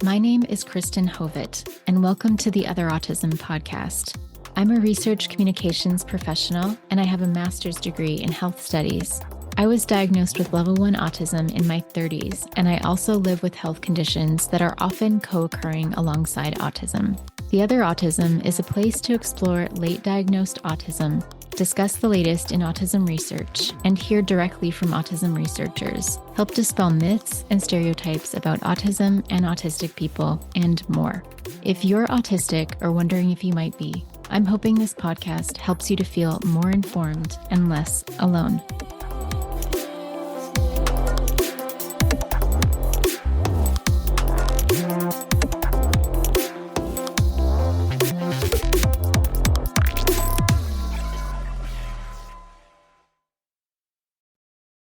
My name is Kristen Hovet, and welcome to the Otherautism podcast. I'm a research communications professional, and I have a master's degree in health studies. I was diagnosed with level 1 autism in my 30s, and I also live with health conditions that are often co-occurring alongside autism. The Otherautism is a place to explore late diagnosed autism, discuss the latest in autism research, and hear directly from autism researchers, help dispel myths and stereotypes about autism and autistic people, and more. If you're autistic or wondering if you might be, I'm hoping this podcast helps you to feel more informed and less alone.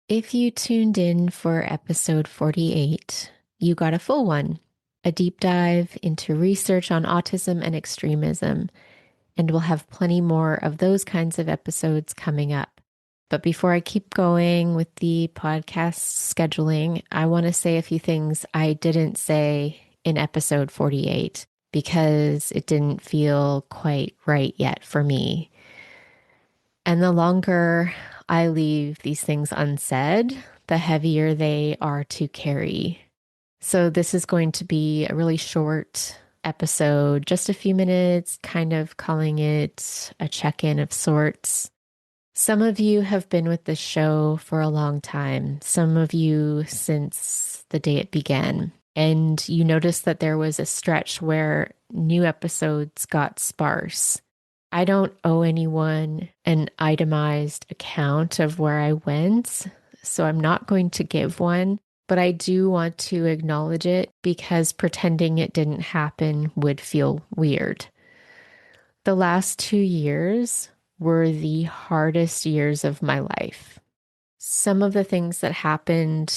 If you tuned in for episode 48, you got a full one, a deep dive into research on autism and extremism, and we'll have plenty more of those kinds of episodes coming up. But before I keep going with the podcast scheduling, I want to say a few things I didn't say in episode 48 because it didn't feel quite right yet for me. And the longer I leave these things unsaid, the heavier they are to carry. So this is going to be a really short episode, just a few minutes, kind of calling it a check-in of sorts. Some of you have been with this show for a long time, some of you since the day it began. And you noticed that there was a stretch where new episodes got sparse. I don't owe anyone an itemized account of where I went, so I'm not going to give one, but I do want to acknowledge it because pretending it didn't happen would feel weird. The last 2 years were the hardest years of my life. Some of the things that happened,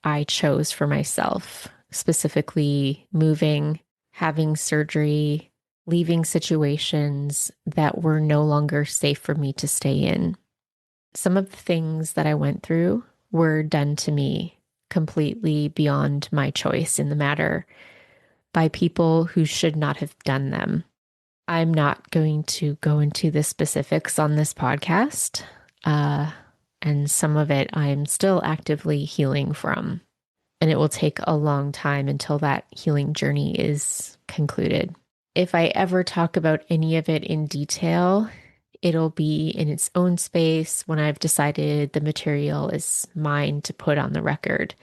I chose for myself, specifically moving, having surgery, leaving situations that were no longer safe for me to stay in. Some of the things that I went through were done to me completely beyond my choice in the matter by people who should not have done them. I'm not going to go into the specifics on this podcast, and some of it I'm still actively healing from, and it will take a long time until that healing journey is concluded. If I ever talk about any of it in detail, it'll be in its own space when I've decided the material is mine to put on the record.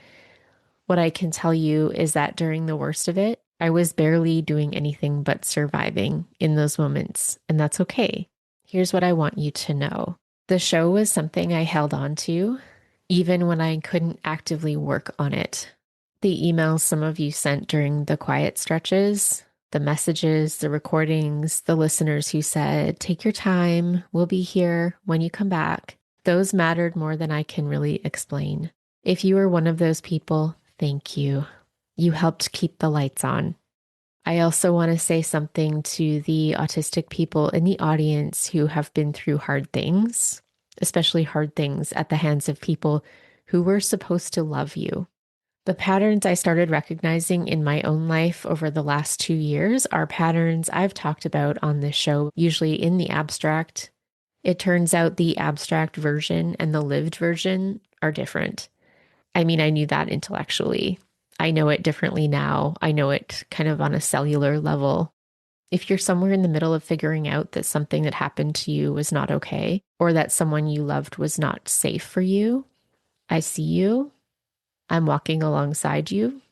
What I can tell you is that during the worst of it, I was barely doing anything but surviving in those moments, and that's okay. Here's what I want you to know. The show was something I held on to, even when I couldn't actively work on it. The emails some of you sent during the quiet stretches, the messages, the recordings, the listeners who said, take your time, we'll be here when you come back. Those mattered more than I can really explain. If you are one of those people, thank you. You helped keep the lights on. I also want to say something to the autistic people in the audience who have been through hard things, especially hard things at the hands of people who were supposed to love you. The patterns I started recognizing in my own life over the last 2 years are patterns I've talked about on this show, usually in the abstract. It turns out the abstract version and the lived version are different. I mean, I knew that intellectually. I know it differently now. I know it kind of on a cellular level. If you're somewhere in the middle of figuring out that something that happened to you was not okay, or that someone you loved was not safe for you, I see you. I'm walking alongside you.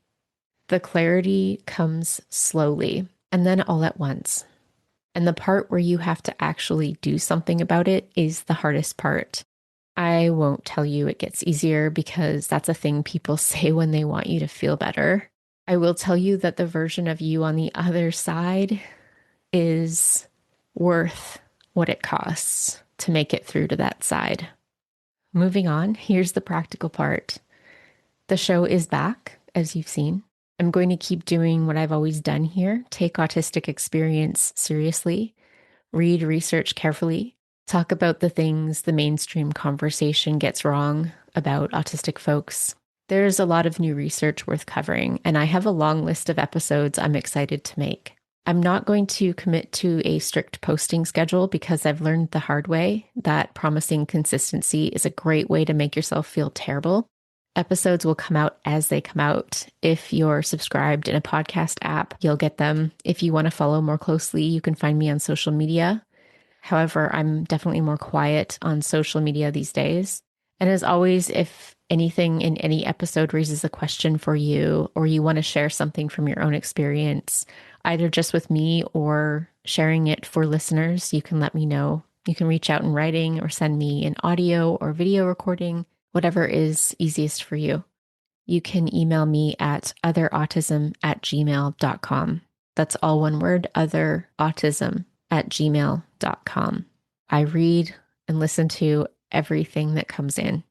The clarity comes slowly and then all at once. And the part where you have to actually do something about it is the hardest part. I won't tell you it gets easier because that's a thing people say when they want you to feel better. I will tell you that the version of you on the other side is worth what it costs to make it through to that side. Moving on, here's the practical part. The show is back, as you've seen. I'm going to keep doing what I've always done here, take autistic experience seriously, read research carefully, talk about the things the mainstream conversation gets wrong about autistic folks. There's a lot of new research worth covering, and I have a long list of episodes I'm excited to make. I'm not going to commit to a strict posting schedule because I've learned the hard way that promising consistency is a great way to make yourself feel terrible. Episodes will come out as they come out. If you're subscribed in a podcast app, you'll get them. If you want to follow more closely, you can find me on social media. However, I'm definitely more quiet on social media these days. And as always, if anything in any episode raises a question for you, or you want to share something from your own experience, either just with me or sharing it for listeners, you can let me know. You can reach out in writing or send me an audio or video recording, whatever is easiest for you. You can email me at otherautism@gmail.com. That's all one word, otherautism@gmail.com. I read and listen to everything that comes in.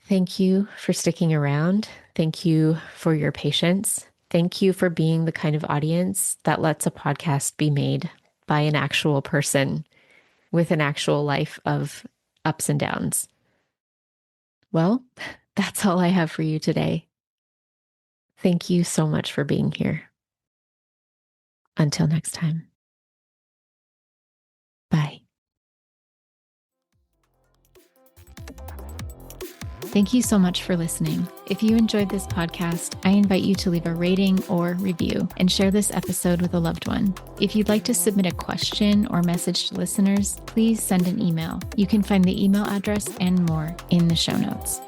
Thank you for sticking around. Thank you for your patience. Thank you for being the kind of audience that lets a podcast be made by an actual person with an actual life of ups and downs. Well, that's all I have for you today. Thank you so much for being here. Until next time. Bye. Thank you so much for listening. If you enjoyed this podcast, I invite you to leave a rating or review and share this episode with a loved one. If you'd like to submit a question or message to listeners, please send an email. You can find the email address and more in the show notes.